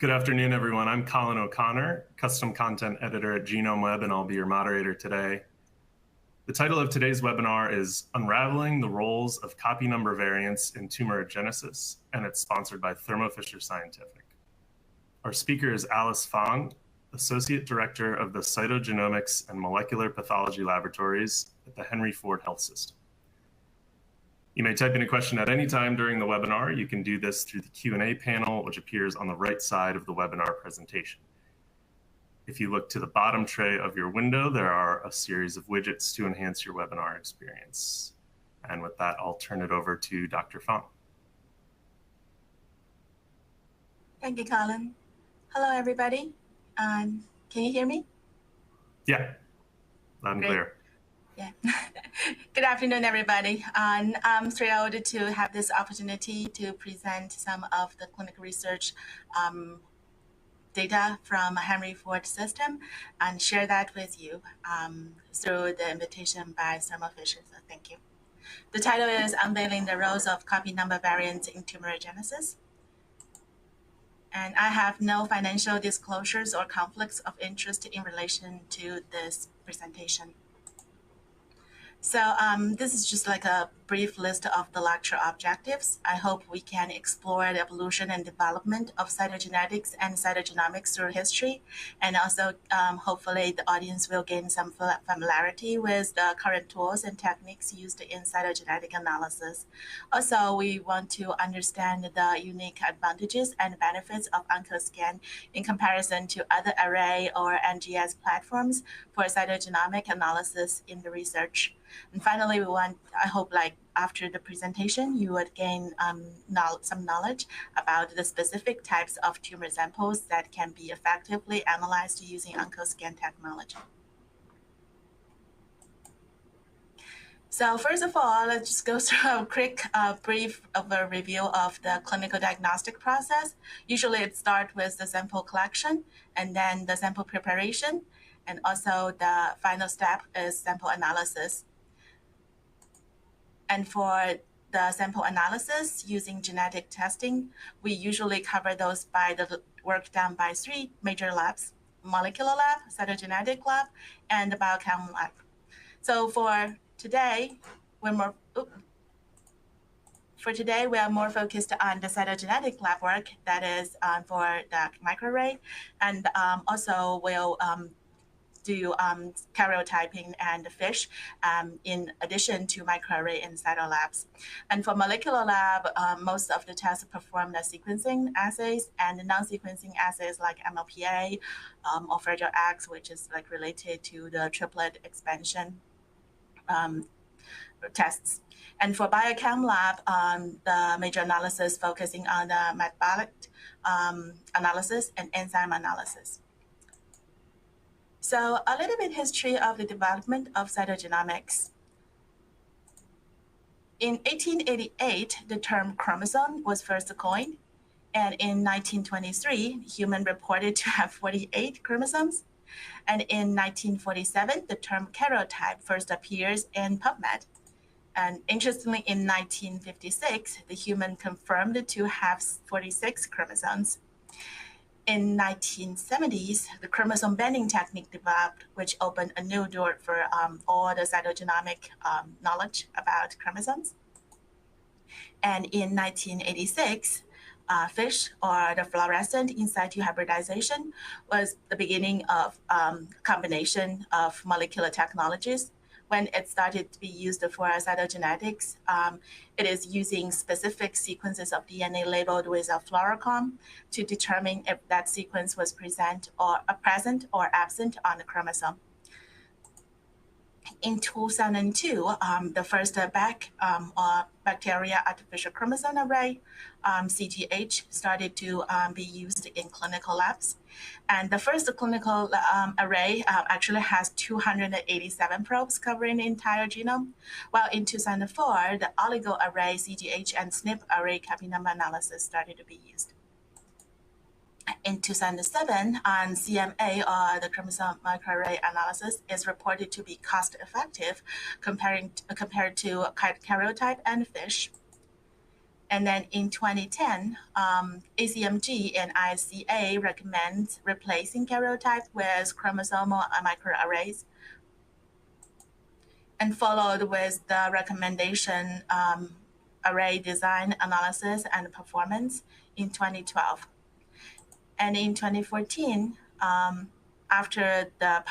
Good afternoon, everyone. I'm Colin O'Connor, Custom Content Editor at GenomeWeb, and I'll be your moderator today. The title of today's webinar is Unraveling the Roles of Copy Number Variants in Tumorigenesis, and it's sponsored by Thermo Fisher Scientific. Our speaker is Xiaolan Fang, Associate Director of the Cytogenomics and Molecular Pathology Laboratories at the Henry Ford Health System. You may type in a question at any time during the webinar. You can do this through the Q&A panel, which appears on the right side of the webinar presentation. If you look to the bottom tray of your window, there are a series of widgets to enhance your webinar experience. And with that, I'll turn it over to Dr. Fang. Thank you, Colin. Hello, everybody. Can you hear me? Yeah, loud and clear. Yeah. Good afternoon, everybody. I'm thrilled to have this opportunity to present some of the clinical research data from Henry Ford system and share that with you through the invitation by Thermo Fisher. So thank you. The title is Unveiling the Roles of Copy Number Variants in Tumorigenesis. And I have no financial disclosures or conflicts of interest in relation to this presentation. So this is just like a brief list of the lecture objectives. I hope we can explore the evolution and development of cytogenetics and cytogenomics through history. And also, hopefully, the audience will gain some familiarity with the current tools and techniques used in cytogenetic analysis. Also, we want to understand the unique advantages and benefits of OncoScan in comparison to other array or NGS platforms for cytogenomic analysis in the research. And finally, I hope like after the presentation, you would gain some knowledge about the specific types of tumor samples that can be effectively analyzed using OncoScan technology. So first of all, let's just go through a quick, brief review of the clinical diagnostic process. Usually it starts with the sample collection and then the sample preparation. And also the final step is sample analysis. And for the sample analysis using genetic testing, we usually cover those by the work done by 3 major labs: molecular lab, cytogenetic lab, and the biochem lab. So for today, we are more focused on the cytogenetic lab work, that is for the microarray, and also we'll do karyotyping and FISH in addition to microarray and cyto labs. And for molecular lab, most of the tests perform the sequencing assays and non-sequencing assays like MLPA or Fragile X, which is like related to the triplet expansion tests. And for biochem lab, the major analysis focusing on the metabolic analysis and enzyme analysis. So a little bit history of the development of cytogenomics. In 1888, the term chromosome was first coined. And in 1923, human reported to have 48 chromosomes. And in 1947, the term karyotype first appears in PubMed. And interestingly, in 1956, the human confirmed to have 46 chromosomes. In 1970s, the chromosome bending technique developed, which opened a new door for all the cytogenomic knowledge about chromosomes. And in 1986, FISH, or the fluorescent in situ hybridization, was the beginning of combination of molecular technologies. When it started to be used for cytogenetics, it is using specific sequences of DNA labeled with a fluorochrome to determine if that sequence was present or absent on the chromosome. In 2002, the first bacteria artificial chromosome array, CGH, started to be used in clinical labs. And the first clinical array actually has 287 probes covering the entire genome, while in 2004, the oligo array, CGH, and SNP array copy number analysis started to be used. In 2007, CMA, or the chromosome microarray analysis, is reported to be cost-effective compared to karyotype and FISH. And then in 2010, ACMG and ISCA recommend replacing karyotype with chromosomal microarrays, and followed with the recommendation array design, analysis, and performance in 2012. And in 2014, after the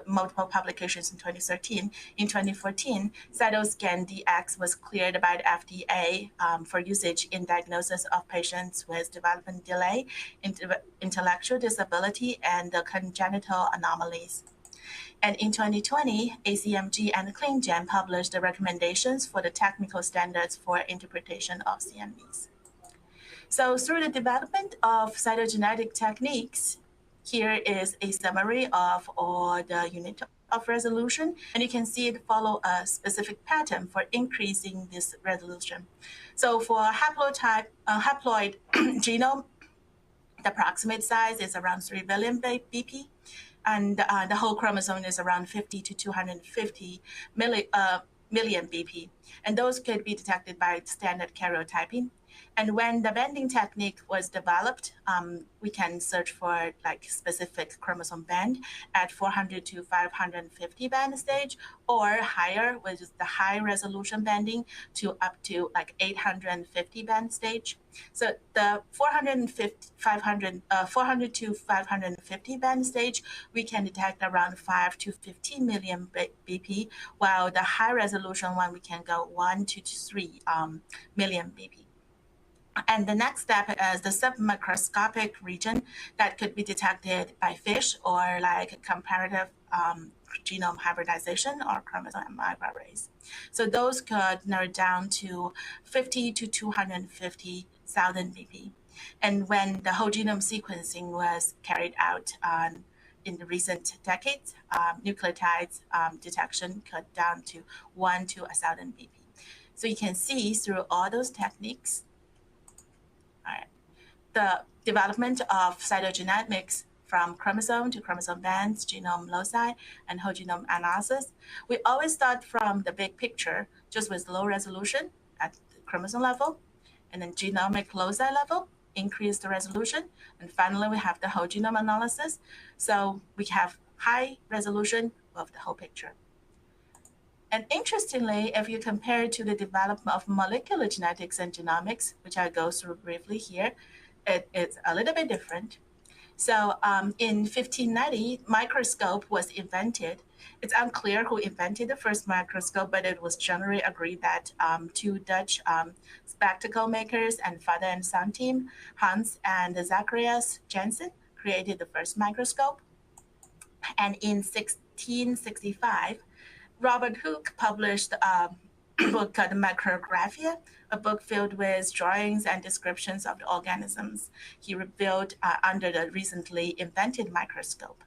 multiple publications in 2013, in 2014, Cytoscan DX was cleared by the FDA for usage in diagnosis of patients with development delay, intellectual disability, and congenital anomalies. And in 2020, ACMG and ClinGen published the recommendations for the technical standards for interpretation of CNVs. So through the development of cytogenetic techniques, here is a summary of all the units of resolution, and you can see it follow a specific pattern for increasing this resolution. So for haploid genome, the approximate size is around 3 billion BP, and the whole chromosome is around 50 to 250 million BP, and those could be detected by standard karyotyping. And when the bending technique was developed, we can search for like specific chromosome band at 400 to 550 band stage, or higher, which is the high resolution bending, to up to like 850 band stage. So the 400 to 550 band stage, we can detect around 5 to 15 million BP, while the high resolution one, we can go 1 to 3 million BP. And the next step is the submicroscopic region that could be detected by FISH or like comparative genome hybridization or chromosome microarrays. So those could narrow down to 50 to 250,000 BP. And when the whole genome sequencing was carried out in the recent decades, nucleotides detection cut down to 1 to 1,000 BP. So you can see through all those techniques, the development of cytogenomics from chromosome to chromosome bands, genome loci, and whole genome analysis. We always start from the big picture, just with low resolution at the chromosome level, and then genomic loci level, increase the resolution, and finally we have the whole genome analysis. So we have high resolution of the whole picture. And interestingly, if you compare it to the development of molecular genetics and genomics, which I go through briefly here, it's a little bit different. So in 1590, microscope was invented. It's unclear who invented the first microscope, but it was generally agreed that two Dutch spectacle makers and father and son team, Hans and Zacharias Janssen, created the first microscope. And in 1665, Robert Hooke published a book called Micrographia, a book filled with drawings and descriptions of the organisms he revealed under the recently invented microscope.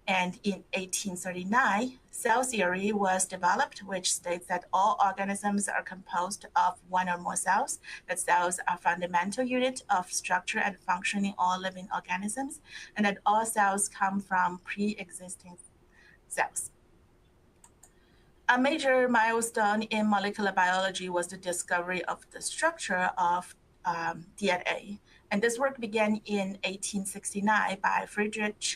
And in 1839, cell theory was developed, which states that all organisms are composed of one or more cells, that cells are fundamental unit of structure and function in all living organisms, and that all cells come from pre-existing cells. A major milestone in molecular biology was the discovery of the structure of DNA. And this work began in 1869 by Friedrich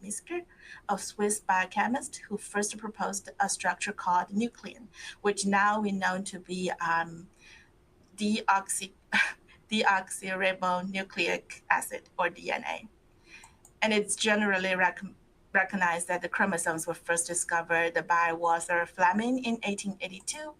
Misker, a Swiss biochemist who first proposed a structure called nuclein, which now we know to be deoxyribonucleic acid, or DNA. And it's generally recognized that the chromosomes were first discovered by Walter Fleming in 1882.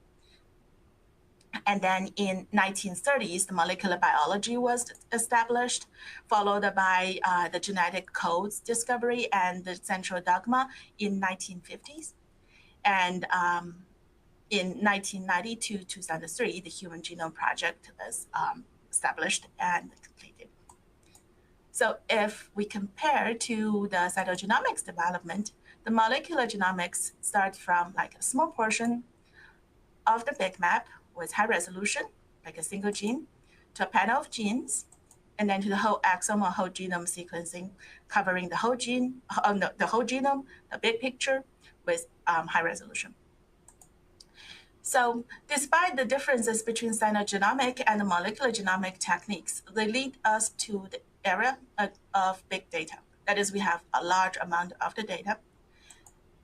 And then in 1930s, the molecular biology was established, followed by the genetic codes discovery and the central dogma in 1950s. And in 1990 to 2003, the Human Genome Project was established and completed. So if we compare to the cytogenomics development, the molecular genomics starts from like a small portion of the big map with high resolution, like a single gene, to a panel of genes, and then to the whole exome or whole genome sequencing, covering the whole gene, the whole genome, the big picture with high resolution. So despite the differences between cytogenomic and molecular genomic techniques, they lead us to the era of big data. That is, we have a large amount of the data.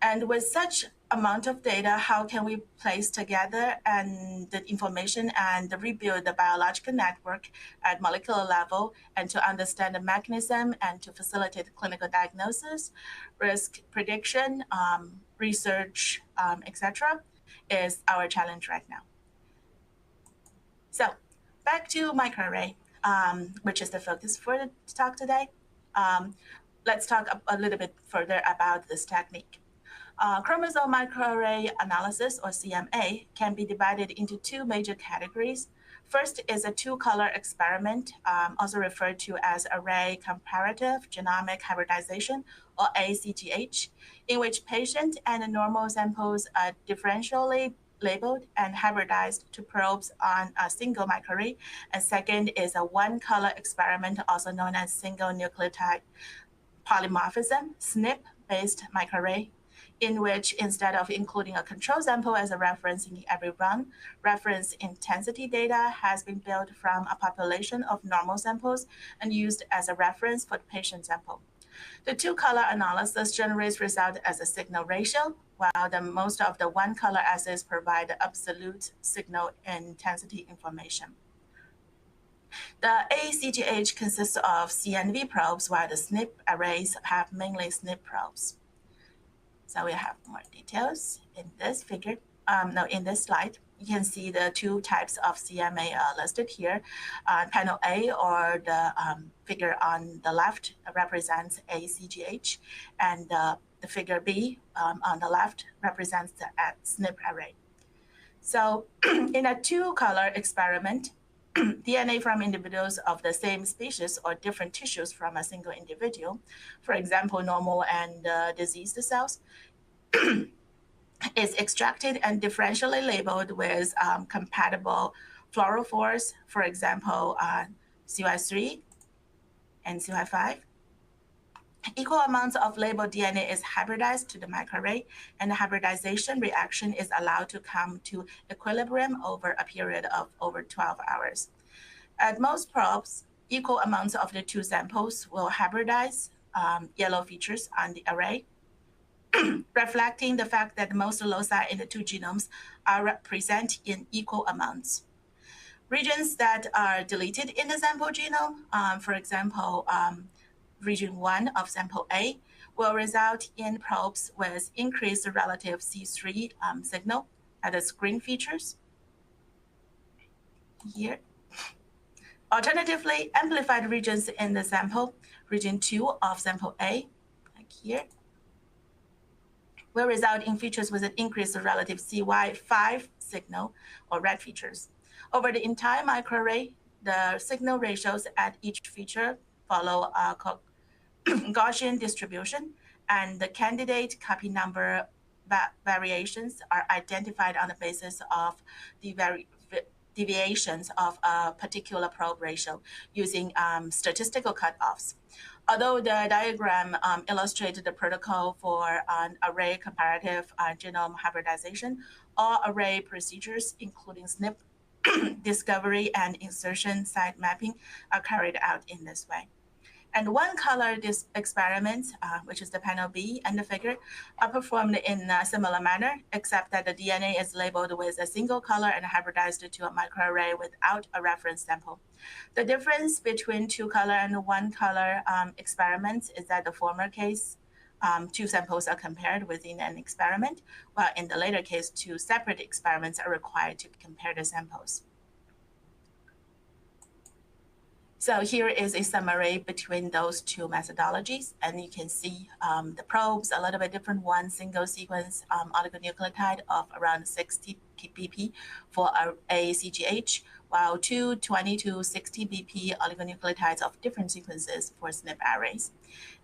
And with such amount of data, how can we place together and the information and rebuild the biological network at molecular level and to understand the mechanism and to facilitate clinical diagnosis, risk prediction, research, etc., is our challenge right now. So back to microarray, which is the focus for the talk today. Let's talk a little bit further about this technique. Chromosome microarray analysis, or CMA, can be divided into two major categories. First is a two-color experiment, also referred to as array comparative genomic hybridization, or ACGH, in which patient and normal samples are differentially labeled and hybridized to probes on a single microarray. And second is a one-color experiment, also known as single nucleotide polymorphism, SNP-based microarray, in which instead of including a control sample as a reference in every run, reference intensity data has been built from a population of normal samples and used as a reference for the patient sample. The two-color analysis generates results as a signal ratio, while most of the one-color assays provide absolute signal intensity information. The ACGH consists of CNV probes, while the SNP arrays have mainly SNP probes. So we have more details in this figure. In this slide, you can see the two types of CMA listed here. Panel A, or the figure on the left, represents ACGH, and the figure B on the left represents the SNP array. So in a two-color experiment, DNA from individuals of the same species or different tissues from a single individual, for example, normal and diseased cells, is extracted and differentially labeled with compatible fluorophores, for example, CY3 and CY5. Equal amounts of labeled DNA is hybridized to the microarray, and the hybridization reaction is allowed to come to equilibrium over a period of over 12 hours. At most probes, equal amounts of the two samples will hybridize yellow features on the array, reflecting the fact that most loci in the two genomes are present in equal amounts. Regions that are deleted in the sample genome, for example, region 1 of sample A, will result in probes with increased relative C3 signal at the screen features here. Alternatively, amplified regions in the sample, region 2 of sample A, like here, will result in features with an increased relative CY5 signal, or red features. Over the entire microarray, the signal ratios at each feature follow a Gaussian distribution, and the candidate copy number variations are identified on the basis of the deviations of a particular probe ratio using statistical cutoffs. Although the diagram illustrated the protocol for an array comparative genome hybridization, all array procedures, including SNP discovery and insertion site mapping, are carried out in this way. And one-color experiments, which is the panel B and the figure, are performed in a similar manner, except that the DNA is labeled with a single color and hybridized to a microarray without a reference sample. The difference between two-color and one-color experiments is that the former case, two samples are compared within an experiment, while in the later case, two separate experiments are required to compare the samples. So here is a summary between those two methodologies, and you can see the probes, a little bit different. One single sequence oligonucleotide of around 60 BP for ACGH, while two 20 to 60 BP oligonucleotides of different sequences for SNP arrays.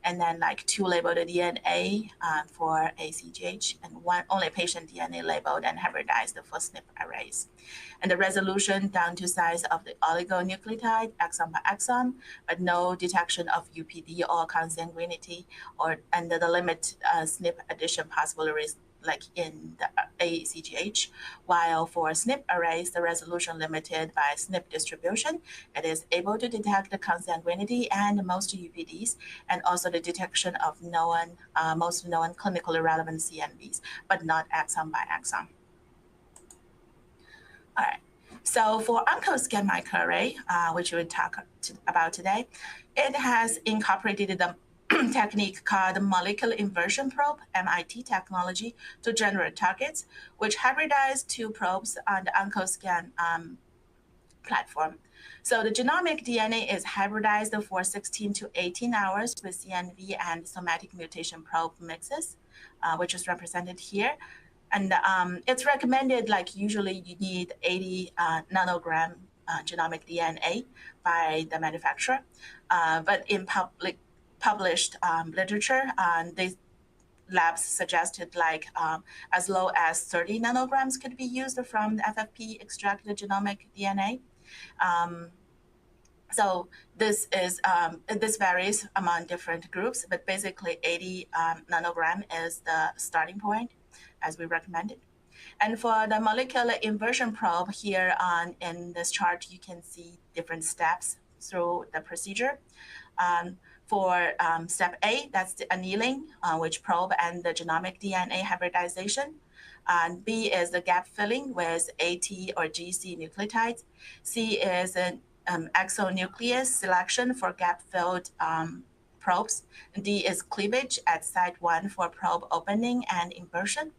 And then like two labeled DNA for ACGH, and one only patient DNA labeled and hybridized for SNP arrays. And the resolution down to size of the oligonucleotide, exon by exon, but no detection of UPD or consanguinity, or under the limit SNP addition possibly like in the ACGH, while for SNP arrays, the resolution limited by SNP distribution. It is able to detect the consanguinity and most UPDs, and also the detection of most known clinically relevant CNVs, but not exon by exon. All right. So for OncoScan microarray, which we'll talk about today, it has incorporated the technique called molecular inversion probe, MIT technology, to generate targets, which hybridize two probes on the OncoScan platform. So the genomic DNA is hybridized for 16 to 18 hours with CNV and somatic mutation probe mixes, which is represented here. And it's recommended, like usually you need 80 nanogram genomic DNA by the manufacturer. But in published literature, these labs suggested like as low as 30 nanograms could be used from the FFP extracted genomic DNA. So this varies among different groups, but basically 80 nanogram is the starting point, as we recommended. And for the molecular inversion probe here in this chart, you can see different steps through the procedure. For step A, that's the annealing, which probe and the genomic DNA hybridization. B is the gap filling with AT or GC nucleotides. C is an exonuclease selection for gap-filled probes. D is cleavage at site 1 for probe opening and inversion.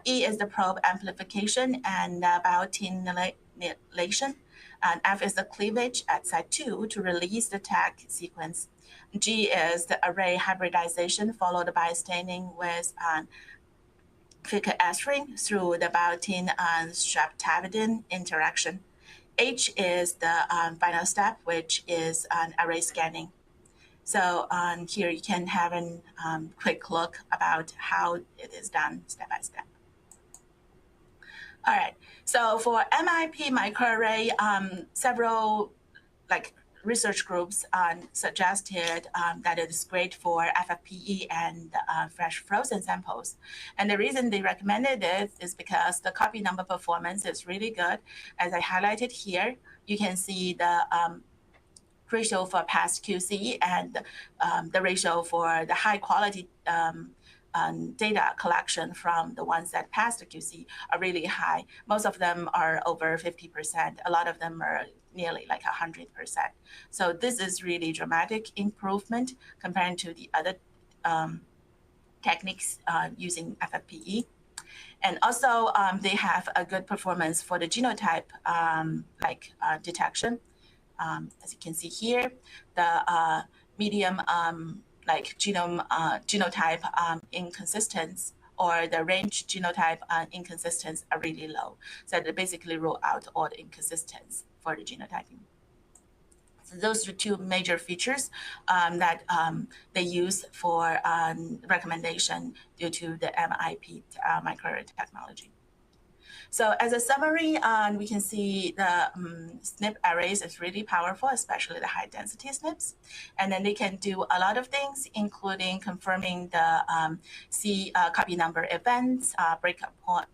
E is the probe amplification and biotinylation. And F is the cleavage at site 2 to release the tag sequence. G is the array hybridization followed by staining with ficatastering through the biotin and streptavidin interaction. H is the final step, which is array scanning. So here you can have a quick look about how it is done step by step. All right, so for MIP microarray, several research groups suggested that it is great for FFPE and fresh frozen samples. And the reason they recommended it is because the copy number performance is really good. As I highlighted here, you can see the ratio for past QC and the ratio for the high quality data collection from the ones that passed the QC are really high. Most of them are over 50%. A lot of them are nearly like 100%. So this is really dramatic improvement compared to the other techniques using FFPE. And also they have a good performance for the genotype detection. As you can see here, the medium genotype inconsistence or the range genotype inconsistence are really low. So they basically rule out all the inconsistence for the genotyping. So those are two major features that they use for recommendation due to the MIP microarray technology. So as a summary, we can see the SNP arrays is really powerful, especially the high density SNPs. And then they can do a lot of things, including confirming the copy number events, breakup point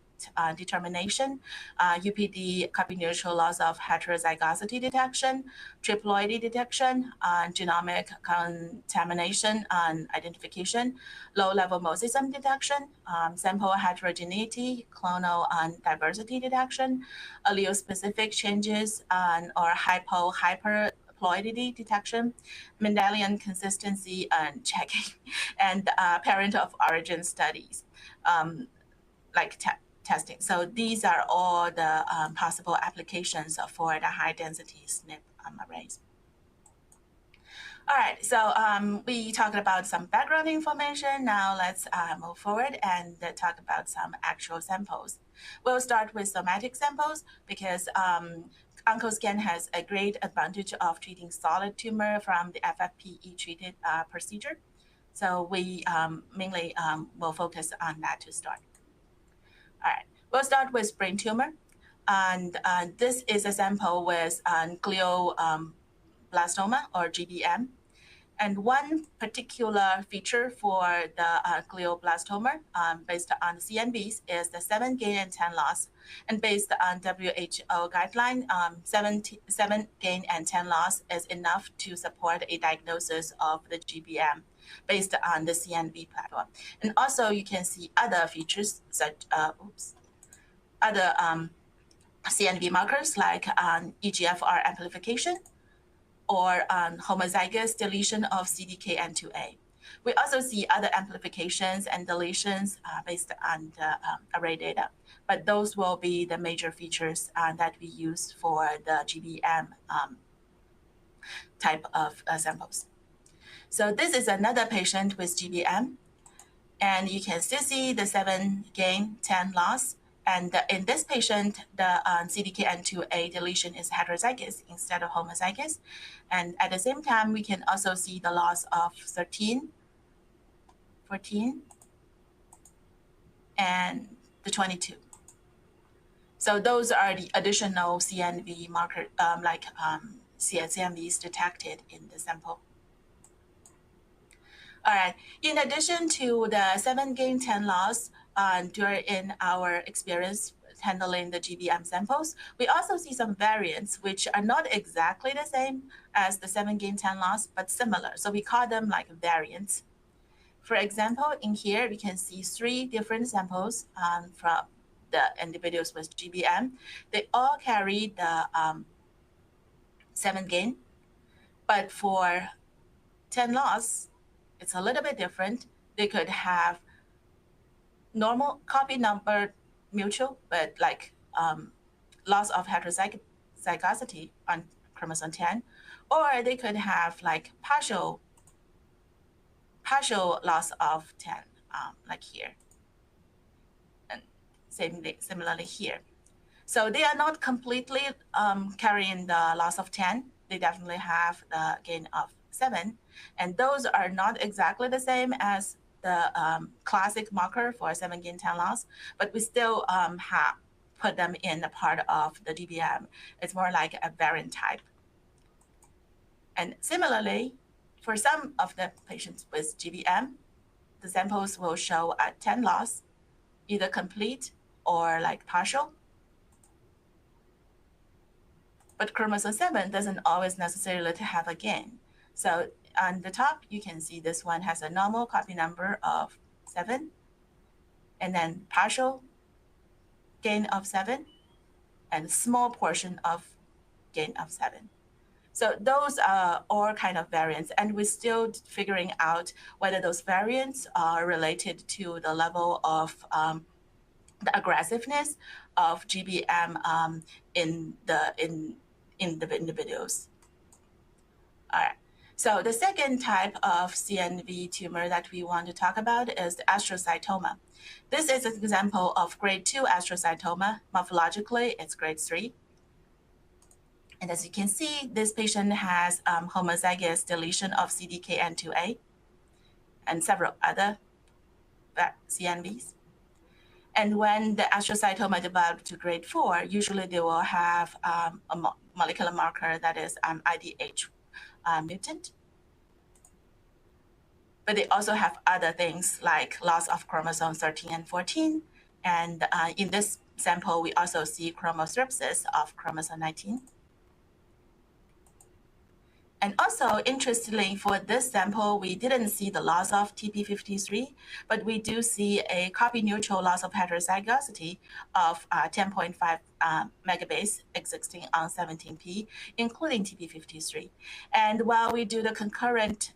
determination, UPD copy neutral loss of heterozygosity detection, triploidy detection, genomic contamination and identification, low-level mosaicism detection, sample heterogeneity, clonal and diversity detection, allele-specific changes or hyperploidity detection, Mendelian consistency and checking, and parent of origin studies, testing. So these are all the possible applications for the high-density SNP arrays. All right, so we talked about some background information. Now let's move forward and talk about some actual samples. We'll start with somatic samples because OncoScan has a great advantage of treating solid tumor from the FFPE treated procedure. So we mainly will focus on that to start. All right, we'll start with brain tumor. And this is a sample with glioblastoma or GBM. And one particular feature for the glioblastoma based on CNVs is the 7 gain and 10 loss. And based on WHO guideline, 7 gain and 10 loss is enough to support a diagnosis of the GBM based on the CNV platform. And also you can see other features such other CNV markers like EGFR amplification or homozygous deletion of CDKN2A. We also see other amplifications and deletions based on the array data, but those will be the major features that we use for the GBM type of samples. So this is another patient with GBM, and you can still see the 7 gain, 10 loss. And in this patient, the CDKN2A deletion is heterozygous instead of homozygous. And at the same time, we can also see the loss of 13, 14, and the 22. So those are the additional CNV marker, CNVs detected in the sample. All right, in addition to the 7 gain, 10 loss, during our experience handling the GBM samples, we also see some variants which are not exactly the same as the 7 gain 10 loss, but similar. So we call them like variants. For example, in here, we can see 3 different samples from the individuals with GBM. They all carry the 7 gain, but for 10 loss, it's a little bit different. They could have normal copy number mutual, but like loss of heterozygosity on chromosome 10, or they could have like partial loss of 10, like here, and similarly here. So they are not completely carrying the loss of 10. They definitely have the gain of 7, and those are not exactly the same as the classic marker for 7 gain 10 loss, but we still have put them in a part of the GBM. It's more like a variant type. And similarly, for some of the patients with GBM, the samples will show a 10 loss, either complete or like partial. But chromosome 7 doesn't always necessarily have a gain. So on the top, you can see this one has a normal copy number of 7, and then partial gain of 7, and small portion of gain of 7. So those are all kind of variants, and we're still figuring out whether those variants are related to the level of the aggressiveness of GBM in the individuals. All right. So the second type of CNV tumor that we want to talk about is the astrocytoma. This is an example of grade 2 astrocytoma. Morphologically, it's grade 3. And as you can see, this patient has homozygous deletion of CDKN2A and several other CNVs. And when the astrocytoma developed to grade 4, usually they will have a molecular marker that is IDH mutant. But they also have other things like loss of chromosome 13 and 14. And in this sample, we also see chromosyrpsis of chromosome 19. And also, interestingly, for this sample, we didn't see the loss of TP53, but we do see a copy-neutral loss of heterozygosity of 10.5 megabase existing on 17p, including TP53. And while we do the concurrent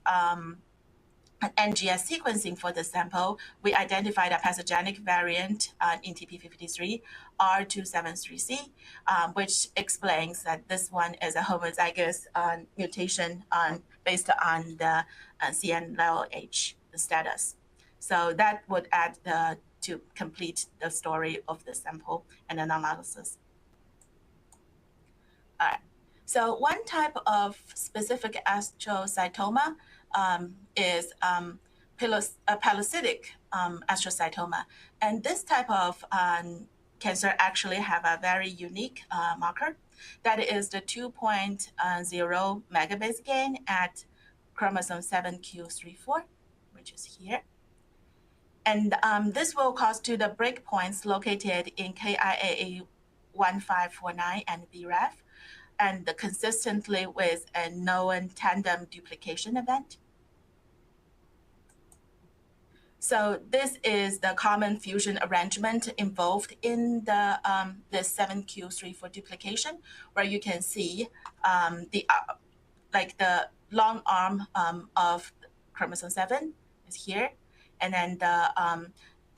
NGS sequencing for the sample, we identified a pathogenic variant in TP53, R273C, which explains that this one is a homozygous mutation based on the CNLH status. So that would add to complete the story of the sample and an analysis. All right. So one type of specific astrocytoma is pilocytic astrocytoma. And this type of cancer actually have a very unique marker. That is the 2.0 megabase gain at chromosome 7q34, which is here. And this will cause to the breakpoints located in KIAA1549 and BRAF, and consistently with a known tandem duplication event. So this is the common fusion arrangement involved in the this 7q34 duplication, where you can see the long arm of chromosome 7 is here, and then the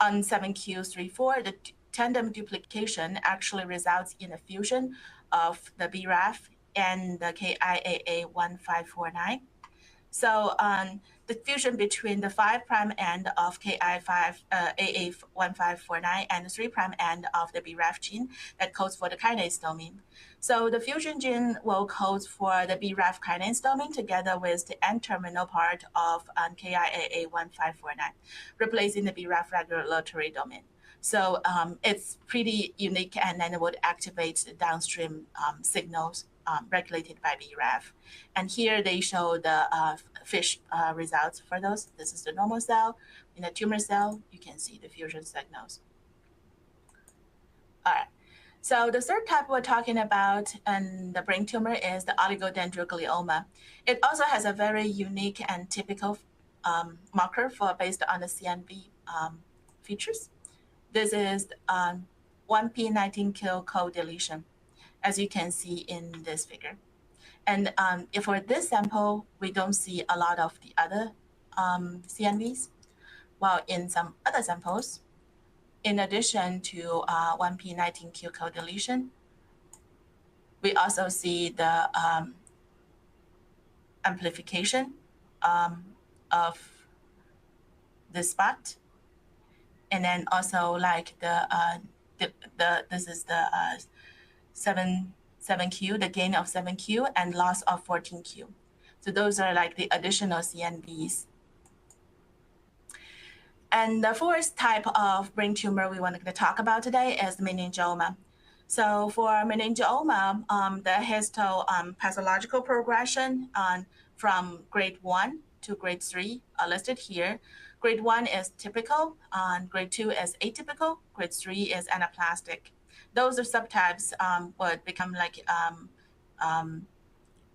on 7q34, the tandem duplication actually results in a fusion of the BRAF and the KIAA1549. So the fusion between the 5' end of KIAA1549 and the 3' end of the BRAF gene that codes for the kinase domain. So the fusion gene will code for the BRAF kinase domain together with the N-terminal part of KIAA1549, replacing the BRAF regulatory domain. So it's pretty unique, and then it would activate the downstream signals regulated by BRAF. And here they show the FISH results for those. This is the normal cell. In the tumor cell, you can see the fusion signals. All right. So the third type we're talking about in the brain tumor is the oligodendroglioma. It also has a very unique and typical marker based on the CNV features. This is 1p19q co-deletion, as you can see in this figure. And for this sample, we don't see a lot of the other CNVs, while in some other samples, in addition to 1p19q co-deletion, we also see the amplification of the spot, and then also like this is the 7q, the gain of 7q, and loss of 14q. So those are like the additional CNVs. And the fourth type of brain tumor we want to talk about today is meningioma. So for meningioma, the histopathological progression from grade 1 to grade 3 are listed here. Grade 1 is typical, grade 2 is atypical, grade 3 is anaplastic. Those are subtypes would become like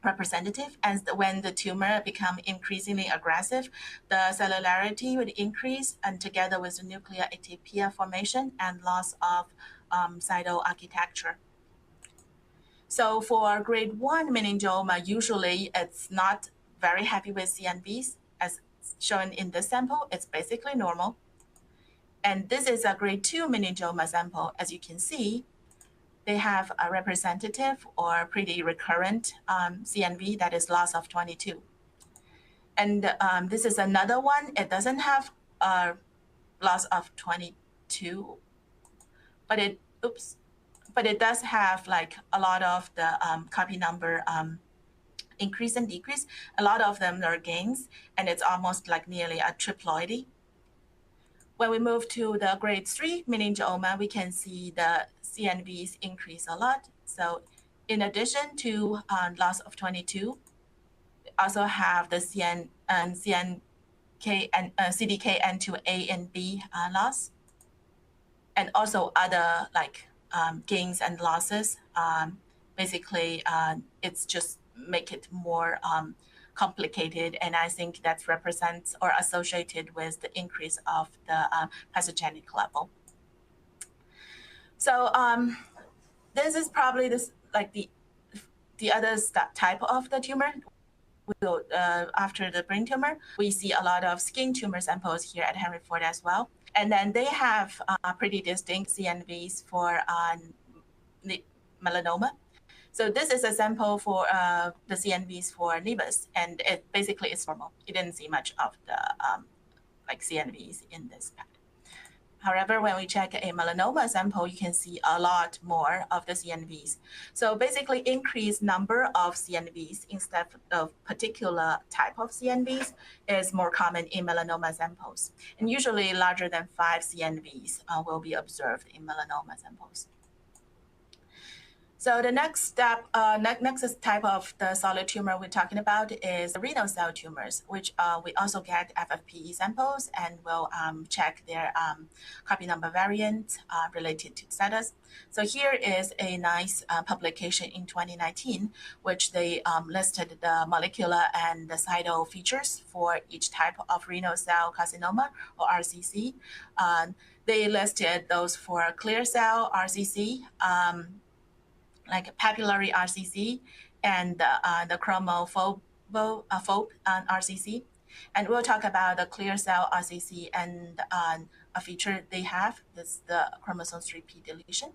representative, and when the tumor become increasingly aggressive, the cellularity would increase, and together with the nuclear atypia formation and loss of cytoarchitecture. So for grade 1 meningioma, usually it's not very happy with CNVs, as shown in this sample. It's basically normal. And this is a grade 2 meningioma sample. As you can see, they have a representative or pretty recurrent CNV that is loss of 22. And this is another one. It doesn't have a loss of 22, but it does have like a lot of the copy number increase and decrease. A lot of them are gains, and it's almost like nearly a triploidy. When we move to the grade 3 meningioma, we can see the CNVs increase a lot. So in addition to loss of 22, we also have the CDK and CDKN2A and B loss, and also other like gains and losses. Basically, it's just make it more complicated, and I think that represents or associated with the increase of the pathogenic level. So this is probably the other type of the tumor. After the brain tumor, we see a lot of skin tumor samples here at Henry Ford as well, and then they have pretty distinct CNVs for melanoma. So this is a sample for the CNVs for nevus, and it basically is normal. You didn't see much of the like CNVs in this pad. However, when we check a melanoma sample, you can see a lot more of the CNVs. So basically, increased number of CNVs instead of particular type of CNVs is more common in melanoma samples. And usually larger than 5 CNVs will be observed in melanoma samples. So the next step, next type of the solid tumor we're talking about is the renal cell tumors, which we also get FFPE samples and will check their copy number variant related to status. So here is a nice publication in 2019, which they listed the molecular and the cyto features for each type of renal cell carcinoma or RCC. They listed those for clear cell RCC, like papillary RCC and the chromophobe RCC. And we'll talk about the clear cell RCC and a feature they have, is the chromosome 3p deletion.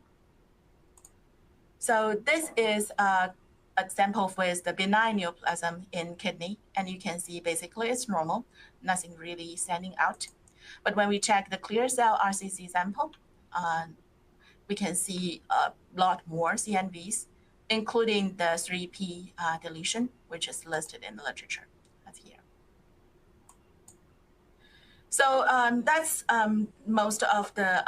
So this is a sample with the benign neoplasm in kidney, and you can see basically it's normal, nothing really standing out. But when we check the clear cell RCC sample, we can see a lot more CNVs, including the 3p deletion, which is listed in the literature. That's here. So that's most of the,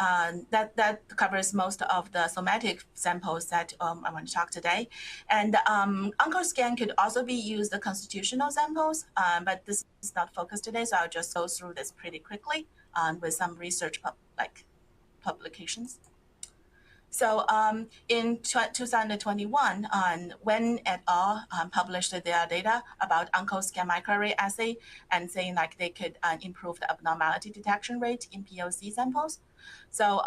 that covers most of the somatic samples that I want to talk today. And OncoScan could also be used the constitutional samples, but this is not focused today, so I'll just go through this pretty quickly with some research publications. So in 2021, Wen et al. Published their data about OncoScan microarray assay and saying like they could improve the abnormality detection rate in POC samples. So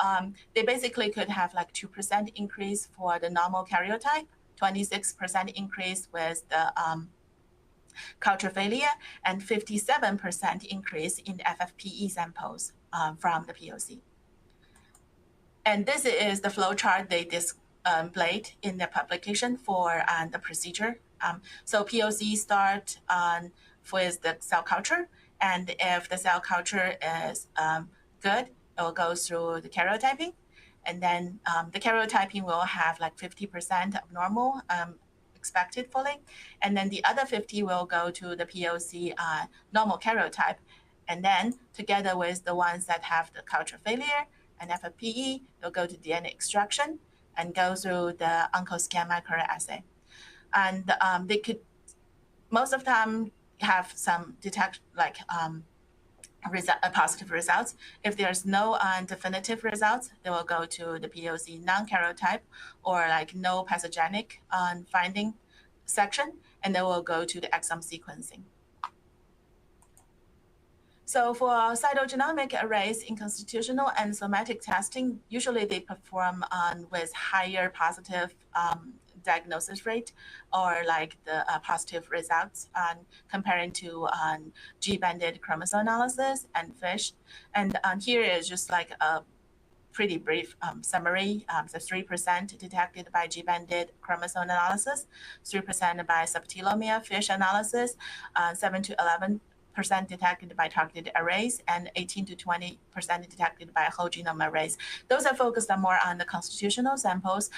they basically could have like 2% increase for the normal karyotype, 26% increase with the culture failure, and 57% increase in FFPE samples from the POC. And this is the flow chart they displayed in their publication for the procedure. So POC start with the cell culture, and if the cell culture is good, it will go through the karyotyping, and then the karyotyping will have like 50% abnormal expected fully, and then the other 50 will go to the POC normal karyotype, and then together with the ones that have the culture failure and FFPE, they'll go to DNA extraction and go through the OncoScan microarray assay. And they could, most of the time, have some positive results. If there's no definitive results, they will go to the POC non-karyotype or like no pathogenic finding section, and they will go to the exome sequencing. So for cytogenomic arrays in constitutional and somatic testing, usually they perform with higher positive diagnosis rate or like the positive results comparing to G-banded chromosome analysis and FISH. And here is just like a pretty brief summary. So 3% detected by G-banded chromosome analysis, 3% by subtelomere FISH analysis, 7 to 11% detected by targeted arrays, and 18 to 20% detected by whole genome arrays. Those are focused on more on the constitutional samples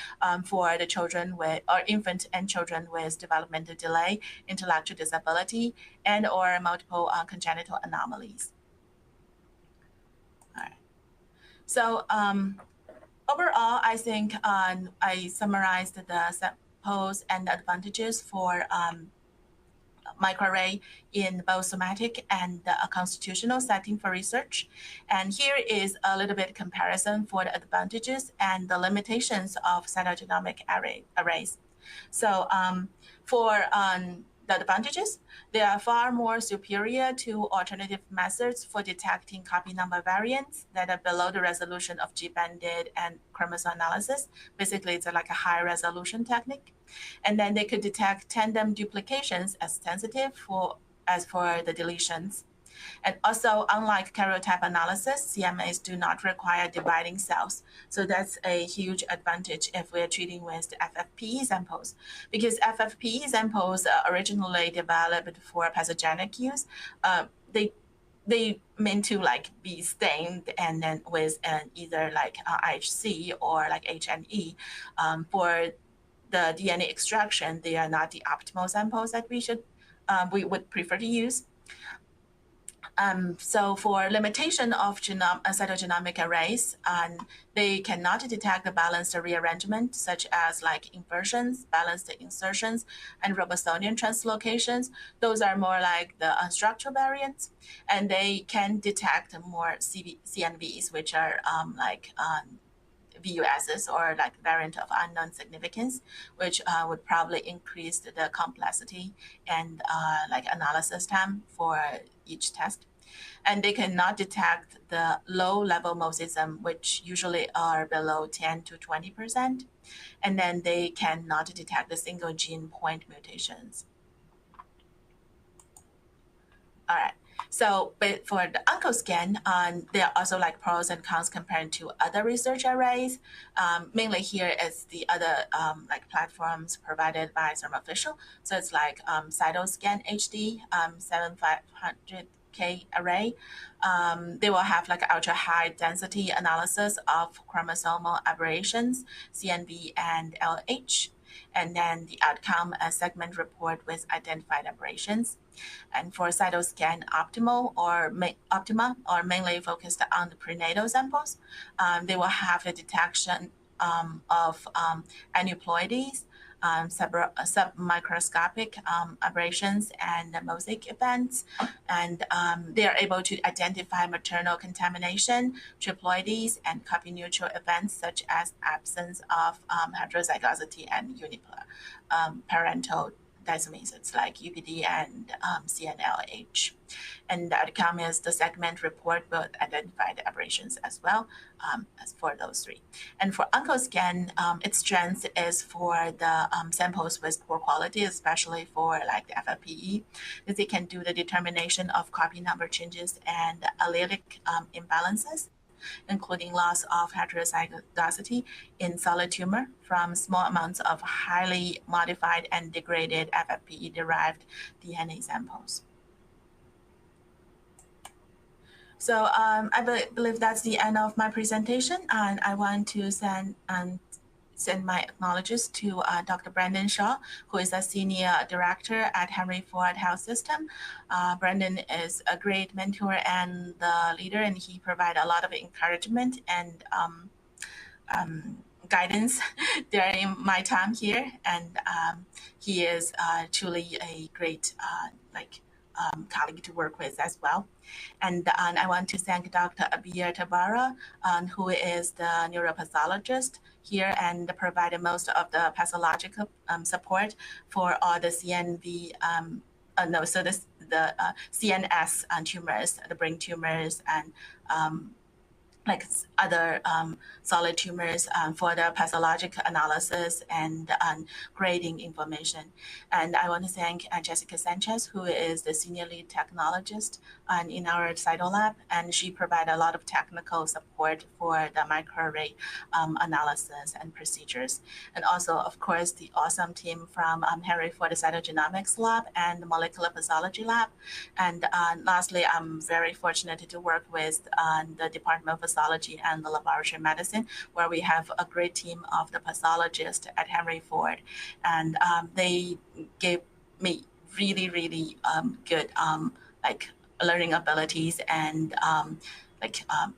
for the children with, or infant and children with developmental delay, intellectual disability, and or multiple congenital anomalies. All right. So overall, I think I summarized the samples and the advantages for microarray in both somatic and a constitutional setting for research. And here is a little bit comparison for the advantages and the limitations of cytogenomic arrays. So for the advantages, they are far more superior to alternative methods for detecting copy number variants that are below the resolution of G-banded and chromosome analysis. Basically, it's like a high resolution technique. And then they could detect tandem duplications as sensitive as for the deletions. And also, unlike karyotype analysis, CMAs do not require dividing cells. So that's a huge advantage if we're treating with the FFPE samples, because FFPE samples originally developed for pathogenic use. They meant to like be stained and then with either like IHC or like H&E. For the DNA extraction, they are not the optimal samples that we would prefer to use. So for limitation of cytogenomic arrays, they cannot detect the balanced rearrangement, such as like inversions, balanced insertions, and Robertsonian translocations. Those are more like the unstructured variants, and they can detect more CNVs, which are VUSs, or like variant of unknown significance, which would probably increase the complexity and like analysis time for each test. And they cannot detect the low-level mosaicism, which usually are below 10 to 20%. And then they cannot detect the single gene point mutations. All right. So, but for the OncoScan, there are also like pros and cons compared to other research arrays. Mainly here is the other like platforms provided by Thermo Fisher. So it's like Cytoscan HD 7500K array. They will have like ultra high density analysis of chromosomal aberrations, CNV and LH. And then the outcome, a segment report with identified aberrations. And for Cytoscan Optima, or mainly focused on the prenatal samples, they will have the detection of aneuploidies, submicroscopic aberrations, and mosaic events. And they are able to identify maternal contamination, triploidies, and copy-neutral events such as absence of heterozygosity and uniparental disomies, like UPD and CNLH. And the outcome is the segment report will identify the aberrations as well as for those three. And for OncoScan, its strength is for the samples with poor quality, especially for like the FFPE, because they can do the determination of copy number changes and allelic imbalances, including loss of heterozygosity in solid tumor from small amounts of highly modified and degraded FFPE-derived DNA samples. So I believe that's the end of my presentation, and I want to send my acknowledgements to Dr. Brandon Shaw, who is a senior director at Henry Ford Health System. Brandon is a great mentor and the leader, and he provides a lot of encouragement and guidance during my time here. And he is truly a great colleague to work with as well. And I want to thank Dr. Abir Tabara, who is the neuropathologist here and provided most of the pathological support for all the CNV, the CNS tumors, the brain tumors, and like other solid tumors for the pathological analysis and grading information. And I want to thank Jessica Sanchez, who is the senior lead technologist in our Cyto lab, and she provided a lot of technical support for the microarray analysis and procedures. And also, of course, the awesome team from Henry for the cytogenomics lab and the molecular pathology lab. And lastly, I'm very fortunate to work with the Department of Pathology and the Laboratory Medicine, where we have a great team of the pathologists at Henry Ford. And they gave me really good learning abilities and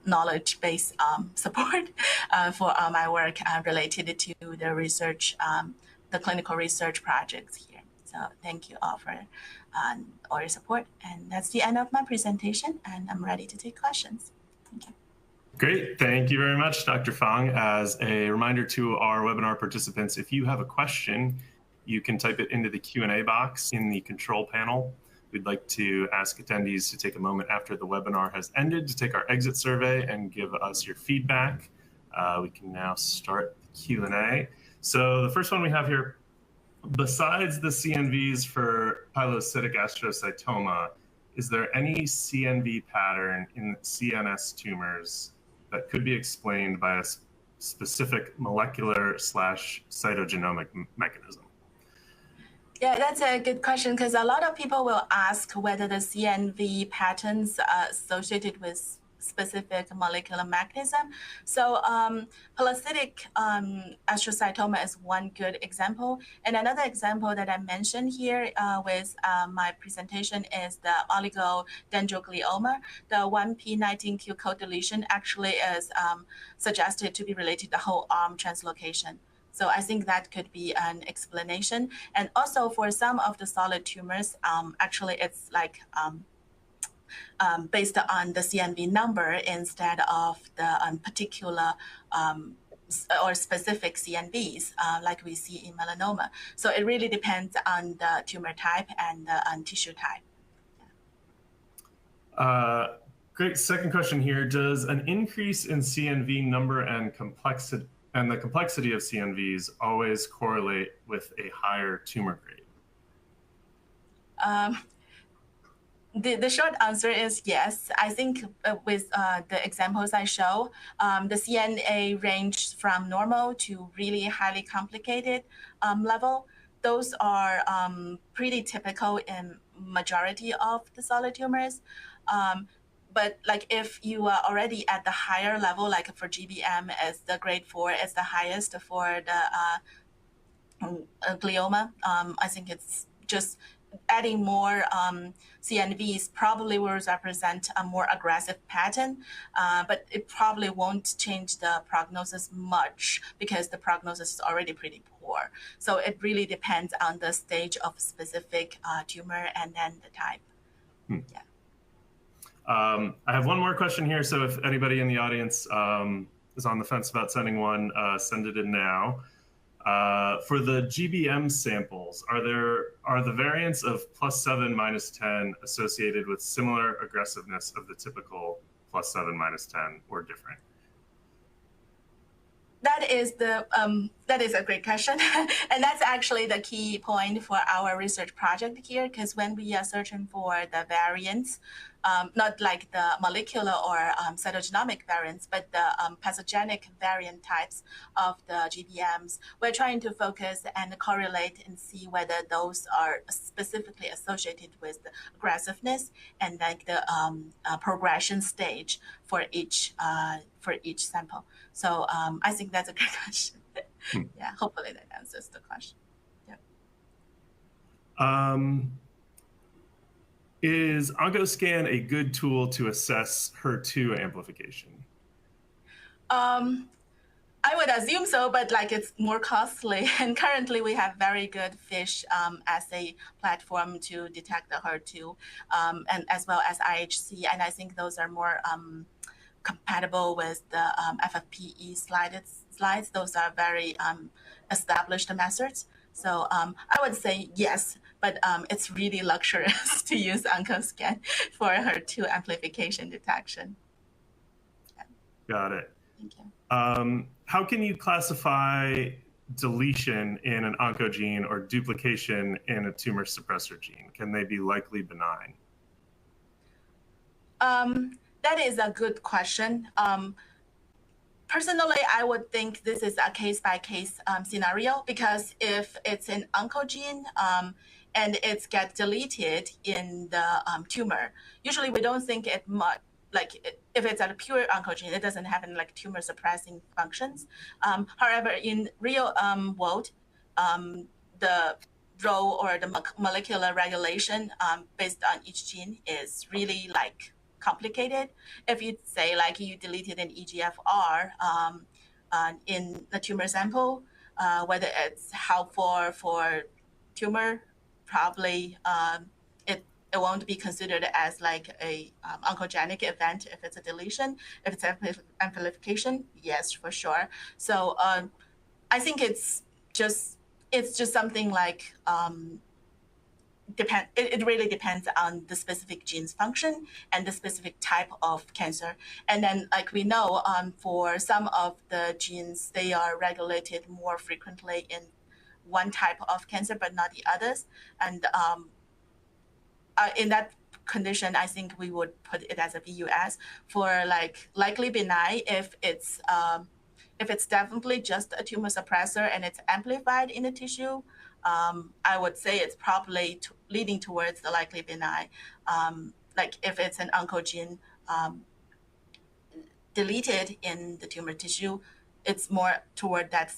knowledge-based support for my work related to the research, the clinical research projects here. So thank you all for all your support. And that's the end of my presentation, and I'm ready to take questions. Thank you. Great. Thank you very much, Dr. Fang. As a reminder to our webinar participants, if you have a question, you can type it into the Q&A box in the control panel. We'd like to ask attendees to take a moment after the webinar has ended to take our exit survey and give us your feedback. We can now start the Q&A. So the first one we have here, besides the CNVs for pilocytic astrocytoma, is there any CNV pattern in CNS tumors that could be explained by a specific molecular/cytogenomic mechanism? Yeah, that's a good question, because a lot of people will ask whether the CNV patterns associated with specific molecular mechanism. So parasitic astrocytoma is one good example. And another example that I mentioned here with my presentation is the oligodendroglioma. The 1p19q co-deletion actually is suggested to be related to the whole arm translocation. So I think that could be an explanation. And also for some of the solid tumors, actually it's like based on the CNV number instead of the particular or specific CNVs like we see in melanoma. So it really depends on the tumor type and the tissue type. Great. Second question here. Does an increase in CNV number and complexity the complexity of CNVs always correlate with a higher tumor grade? The short answer is yes. I think with the examples I show, the CNA ranged from normal to really highly complicated level. Those are pretty typical in majority of the solid tumors. But like if you are already at the higher level, like for GBM, as the grade 4 is the highest for the glioma, I think it's just adding more CNVs probably will represent a more aggressive pattern, but it probably won't change the prognosis much because the prognosis is already pretty poor. So it really depends on the stage of specific tumor and then the type. Yeah. I have one more question here. So if anybody in the audience is on the fence about sending one, send it in now. For the GBM samples, are the variants of +7, -10 associated with similar aggressiveness of the typical +7, -10 or different? That is a great question, and that's actually the key point for our research project here. Because when we are searching for the variants, not like the molecular or cytogenomic variants, but the pathogenic variant types of the GBMs, we're trying to focus and correlate and see whether those are specifically associated with the aggressiveness and like the progression stage for each sample. So I think that's a great question. Yeah, hopefully that answers the question. Yeah. Is OncoScan a good tool to assess HER2 amplification? I would assume so, but like it's more costly. And currently we have very good FISH assay platform to detect the HER2 and as well as IHC. And I think those are more compatible with the FFPE slides. Those are very established methods. So I would say yes, but it's really luxurious to use OncoScan for HER2 amplification detection. Yeah. Got it. Thank you. How can you classify deletion in an oncogene or duplication in a tumor suppressor gene? Can they be likely benign? That is a good question. Personally, I would think this is a case-by-case scenario, because if it's an oncogene and it gets deleted in the tumor, usually we don't think it much. Like if it's a pure oncogene, it doesn't have any like tumor suppressing functions. However, in real world, the role or the molecular regulation based on each gene is really like complicated. If you say like you deleted an EGFR in the tumor sample, whether it's helpful for tumor, probably it won't be considered as like a oncogenic event if it's a deletion. If it's amplification, yes, for sure. So I think it's just something like it really depends on the specific gene's function and the specific type of cancer. And then like we know for some of the genes, they are regulated more frequently in one type of cancer, but not the others. And in that condition, I think we would put it as a VUS for like likely benign if it's definitely just a tumor suppressor and it's amplified in the tissue. I would say it's probably leading towards the likely benign. Like if it's an oncogene, deleted in the tumor tissue, it's more toward that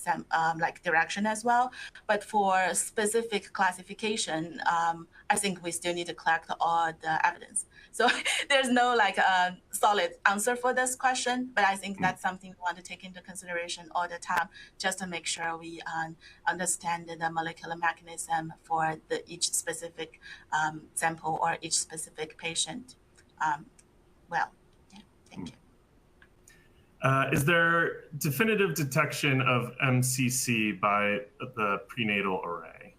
like direction as well. But for specific classification, I think we still need to collect all the evidence. So there's no like solid answer for this question, but I think that's something we want to take into consideration all the time, just to make sure we understand the molecular mechanism for each specific sample or each specific patient. Well, yeah, thank you. Is there definitive detection of MCC by the prenatal array?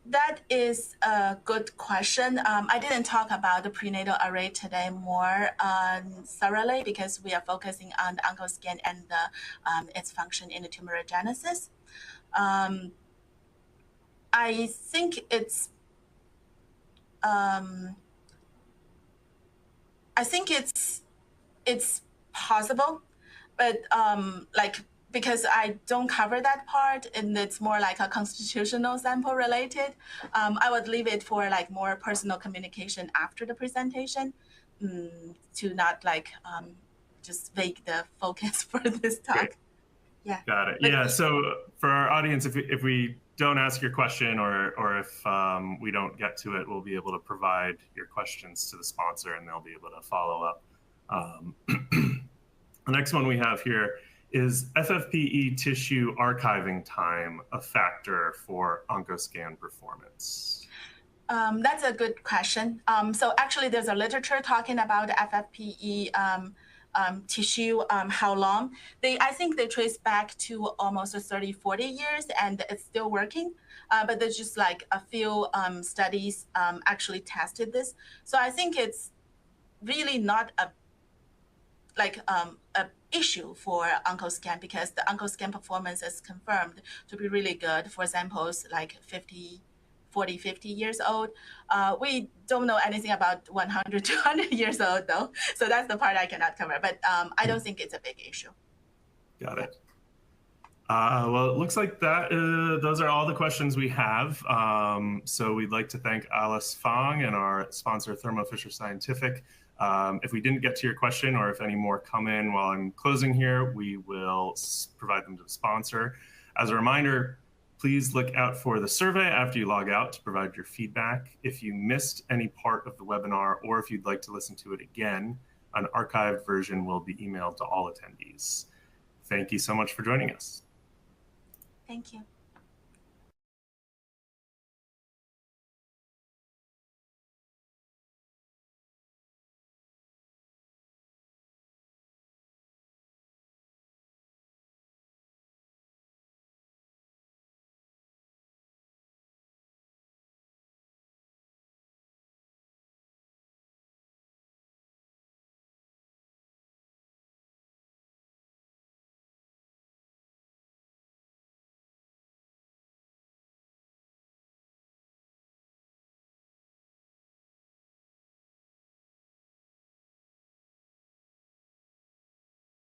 That is a good question. I didn't talk about the prenatal array today more thoroughly because we are focusing on the OncoScan and its function in the tumorigenesis. I think it's possible, but like, because I don't cover that part and it's more like a constitutional sample related, I would leave it for like more personal communication after the presentation to not like just vague the focus for this talk. Great. Yeah. Got it. Yeah. So for our audience, if we don't ask your question or if we don't get to it, we'll be able to provide your questions to the sponsor and they'll be able to follow up. The next one we have here is FFPE tissue archiving time a factor for OncoScan performance? That's a good question. So actually there's a literature talking about FFPE tissue, how long. I think they trace back to almost 30, 40 years and it's still working. But there's just like a few studies actually tested this. So I think it's really not a issue for OncoScan because the OncoScan performance is confirmed to be really good for samples like 40, 50 years old. We don't know anything about 100, 200 years old though. So that's the part I cannot cover, but I don't think it's a big issue. Got it. Well, it looks like those are all the questions we have. So we'd like to thank Alice Fang and our sponsor, Thermo Fisher Scientific. If we didn't get to your question or if any more come in while I'm closing here, we will provide them to the sponsor. As a reminder, please look out for the survey after you log out to provide your feedback. If you missed any part of the webinar or if you'd like to listen to it again, an archived version will be emailed to all attendees. Thank you so much for joining us. Thank you.